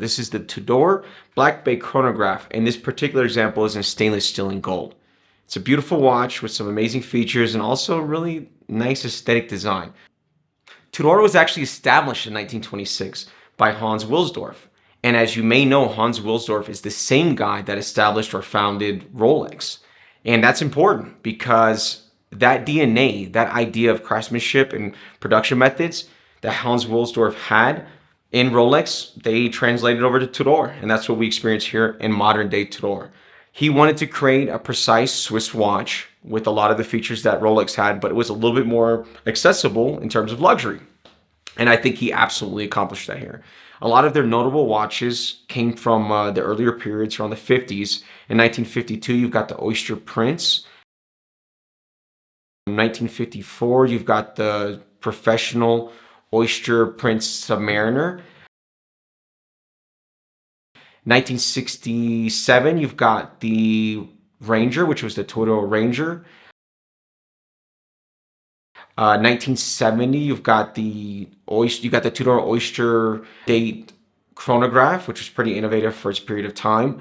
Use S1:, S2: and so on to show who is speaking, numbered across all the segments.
S1: This is the Tudor Black Bay Chronograph, and this particular example is in stainless steel and gold. It's a beautiful watch with some amazing features and also really nice aesthetic design. Tudor was actually established in 1926 by Hans Wilsdorf. And as you may know, Hans Wilsdorf is the same guy that established or founded Rolex. And that's important because that DNA, that idea of craftsmanship and production methods that Hans Wilsdorf had in Rolex, they translated over to Tudor. And that's what we experience here in modern day Tudor. He wanted to create a precise Swiss watch with a lot of the features that Rolex had, but it was a little bit more accessible in terms of luxury. And I think he absolutely accomplished that here. A lot of their notable watches came from the earlier periods around the 50s. In 1952, you've got the Oyster Prince. In 1954, you've got the professional Oyster Prince Submariner. 1967, you've got the Ranger, which was the Tudor Ranger. 1970, you've got the Tudor Oyster Date Chronograph, which was pretty innovative for its period of time.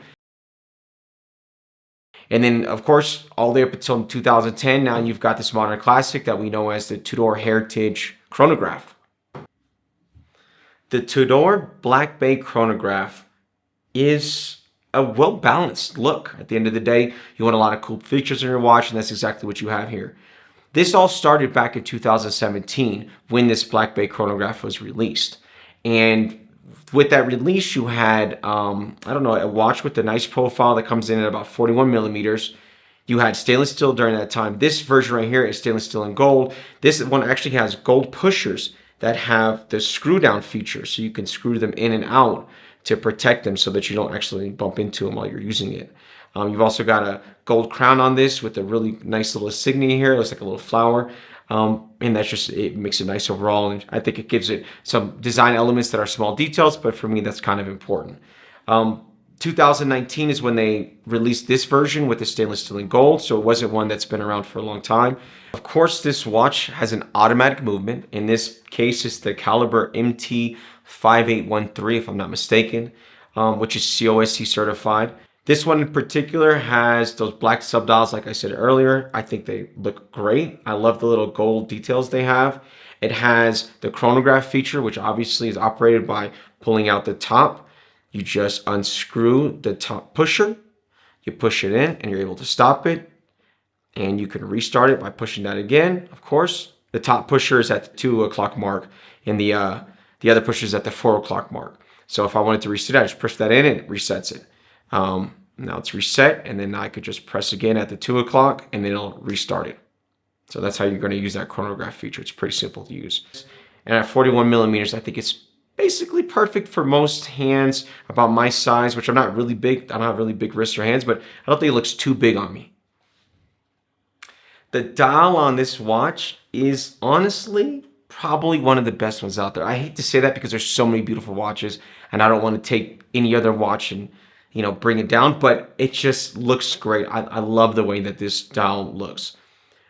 S1: And then, of course, all the way up until 2010, now you've got this modern classic that we know as the Tudor Heritage Chronograph. The Tudor Black Bay Chronograph is a well-balanced look. At the end of the day, you want a lot of cool features in your watch, and that's exactly what you have here. This all started back in 2017 when this Black Bay Chronograph was released. And with that release, you had, a watch with a nice profile that comes in at about 41 millimeters. You had stainless steel during that time. This version right here is stainless steel and gold. This one actually has gold pushers that have the screw down feature, so you can screw them in and out to protect them so that you don't actually bump into them while you're using it. You've also got a gold crown on this with a really nice little insignia here. It looks like a little flower. And that's just, it makes it nice overall. And I think it gives it some design elements that are small details, but for me, that's kind of important. 2019 is when they released this version with the stainless steel and gold. So it wasn't one that's been around for a long time. Of course, this watch has an automatic movement. In this case, it's the Calibre MT5813, if I'm not mistaken, which is COSC certified. This one in particular has those black subdials, like I said earlier. I think they look great. I love the little gold details they have. It has the chronograph feature, which obviously is operated by pulling out the top. You just unscrew the top pusher, you push it in, and you're able to stop it. And you can restart it by pushing that again, of course. The top pusher is at the 2 o'clock mark, and the other pusher is at the 4 o'clock mark. So if I wanted to reset it, I just push that in and it resets it. Now it's reset, and then I could just press again at the 2 o'clock and then it'll restart it. So that's how you're going to use that chronograph feature. It's pretty simple to use. And at 41 millimeters, I think it's basically perfect for most hands about my size, which I'm not really big. I don't have really big wrists or hands, but I don't think it looks too big on me. The dial on this watch is honestly probably one of the best ones out there. I hate to say that because there's so many beautiful watches and I don't want to take any other watch and bring it down, but it just looks great. I love the way that this dial looks.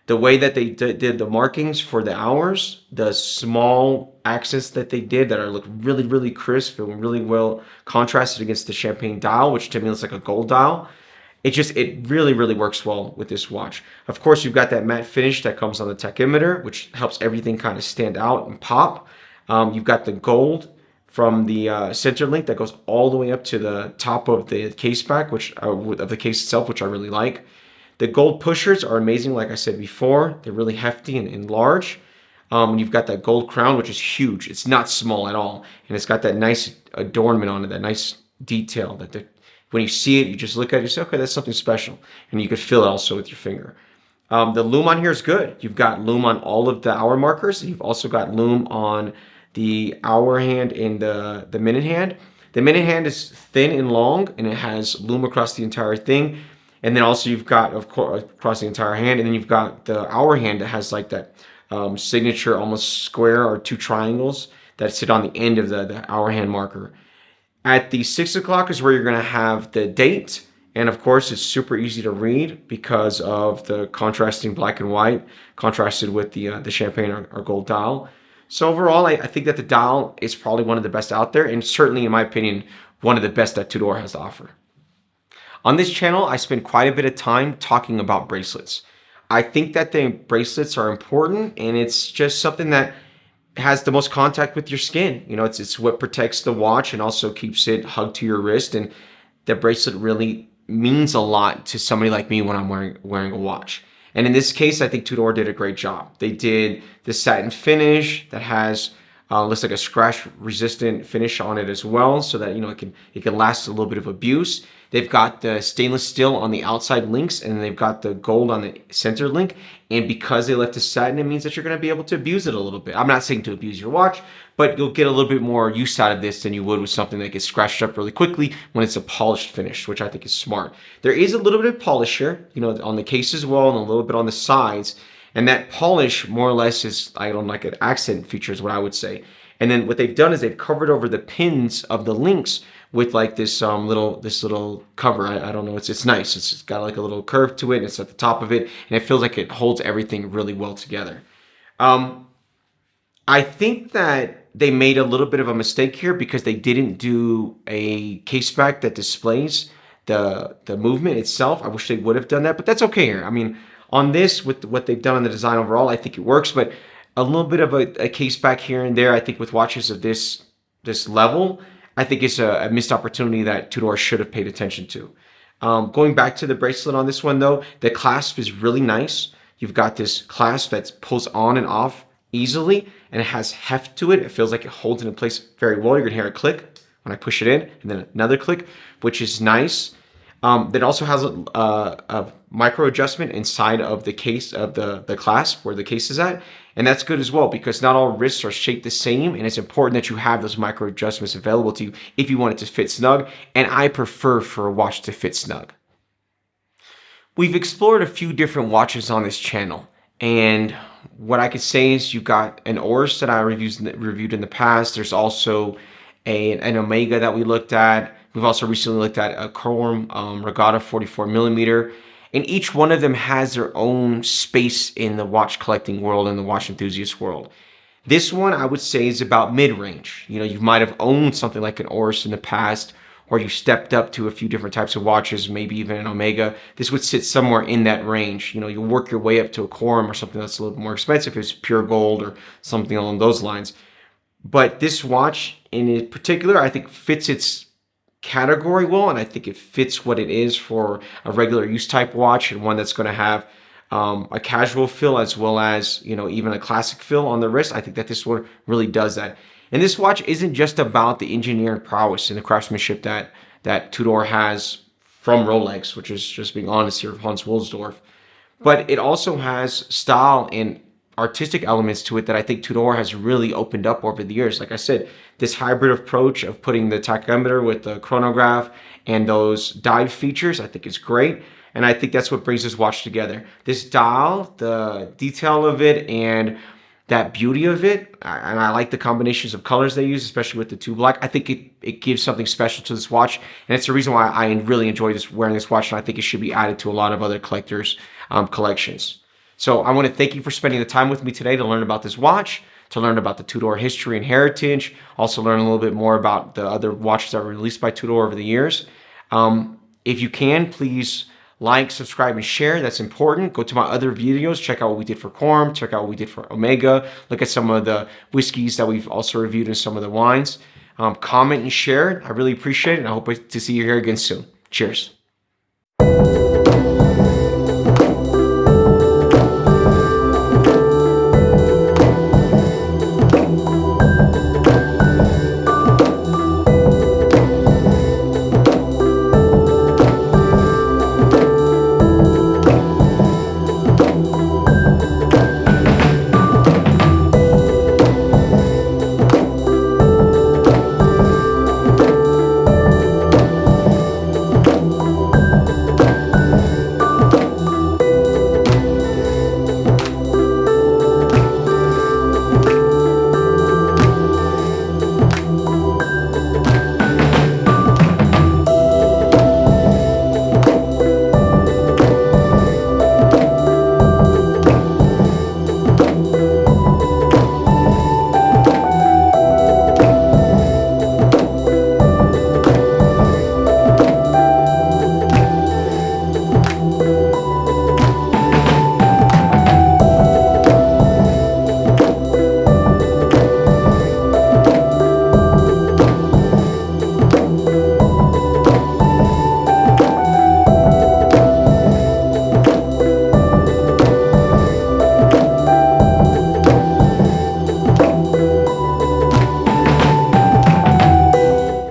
S1: The way that they did the markings for the hours, the small accents that they did that look really, really crisp and really well contrasted against the champagne dial, which to me looks like a gold dial. It really, really works well with this watch. Of course, you've got that matte finish that comes on the tachymeter, which helps everything kind of stand out and pop. You've got the gold from the center link that goes all the way up to the top of the case back, of the case itself, which I really like. The gold pushers are amazing, like I said before. They're really hefty and large. You've got that gold crown, which is huge. It's not small at all. And it's got that nice adornment on it, that nice detail that when you see it, you just look at it and say, okay, that's something special. And you could feel it also with your finger. The lume on here is good. You've got lume on all of the hour markers. You've also got lume on the hour hand and the minute hand. The minute hand is thin and long, and it has lume across the entire thing. And then also you've got, of course, across the entire hand, and then you've got the hour hand that has like that signature almost square or two triangles that sit on the end of the hour hand marker. At the 6 o'clock is where you're going to have the date. And of course, it's super easy to read because of the contrasting black and white contrasted with the champagne or gold dial. So overall, I think that the dial is probably one of the best out there, and certainly, in my opinion, one of the best that Tudor has to offer. On this channel, I spend quite a bit of time talking about bracelets. I think that the bracelets are important, and it's just something that has the most contact with your skin. You know, it's what protects the watch and also keeps it hugged to your wrist. And the bracelet really means a lot to somebody like me when I'm wearing a watch. And in this case, I think Tudor did a great job. They did the satin finish that has looks like a scratch resistant finish on it as well, so that, you know, it can last a little bit of abuse. They've got the stainless steel on the outside links, and they've got the gold on the center link. And because they left the satin, it means that you're going to be able to abuse it a little bit. I'm not saying to abuse your watch, but you'll get a little bit more use out of this than you would with something that gets scratched up really quickly when it's a polished finish, which I think is smart. There is a little bit of polish here, you know, on the case as well, and a little bit on the sides. And that polish more or less is, I don't like it, accent feature is what I would say. And then what they've done is they've covered over the pins of the links with like this little cover. I don't know, it's nice. It's got like a little curve to it, and it's at the top of it, and it feels like it holds everything really well together. I think that they made a little bit of a mistake here because they didn't do a case back that displays the movement itself. I wish they would have done that, but that's okay here. I mean, on this, with what they've done on the design overall, I think it works, but a little bit of a case back here and there, I think with watches of this level, I think it's a missed opportunity that Tudor should have paid attention to. Going back to the bracelet on this one though, the clasp is really nice. You've got this clasp that pulls on and off easily, and it has heft to it. It feels like it holds it in place very well. You're gonna hear a click when I push it in, and then another click, which is nice. That also has a micro adjustment inside of the case of the clasp where the case is at. And that's good as well, because not all wrists are shaped the same, and it's important that you have those micro adjustments available to you if you want it to fit snug. And I prefer for a watch to fit snug. We've explored a few different watches on this channel, and what I could say is you got an Ors that I reviewed in the past. There's also an Omega that we looked at. We've also recently looked at a Chrome Regatta 44mm. And each one of them has their own space in the watch collecting world and the watch enthusiast world. This one, I would say, is about mid-range. You know, you might have owned something like an Ors in the past, or you stepped up to a few different types of watches, maybe even an Omega. This would sit somewhere in that range. You know, you'll work your way up to a Quorum or something that's a little more expensive if it's pure gold or something along those lines. But this watch in particular, I think fits its category well, and I think it fits what it is for a regular use type watch, and one that's going to have a casual feel as well as, you know, even a classic feel on the wrist. I think that this one really does that. And this watch isn't just about the engineering prowess and the craftsmanship that Tudor has from Rolex, which is, just being honest here, of Hans Wilsdorf, but it also has style and artistic elements to it that I think Tudor has really opened up over the years. Like I said, this hybrid approach of putting the tachymeter with the chronograph and those dive features, I think is great. And I think that's what brings this watch together. This dial, the detail of it, and that beauty of it, and I like the combinations of colors they use, especially with the two black. I think it gives something special to this watch, and it's the reason why I really enjoy wearing this watch, and I think it should be added to a lot of other collectors' collections. So I want to thank you for spending the time with me today to learn about this watch, to learn about the Tudor history and heritage, also learn a little bit more about the other watches that were released by Tudor over the years. If you can, please like, subscribe, and share. That's important. Go to my other videos. Check out what we did for Quorum. Check out what we did for Omega. Look at some of the whiskeys that we've also reviewed and some of the wines. Comment and share. I really appreciate it, and I hope to see you here again soon. Cheers.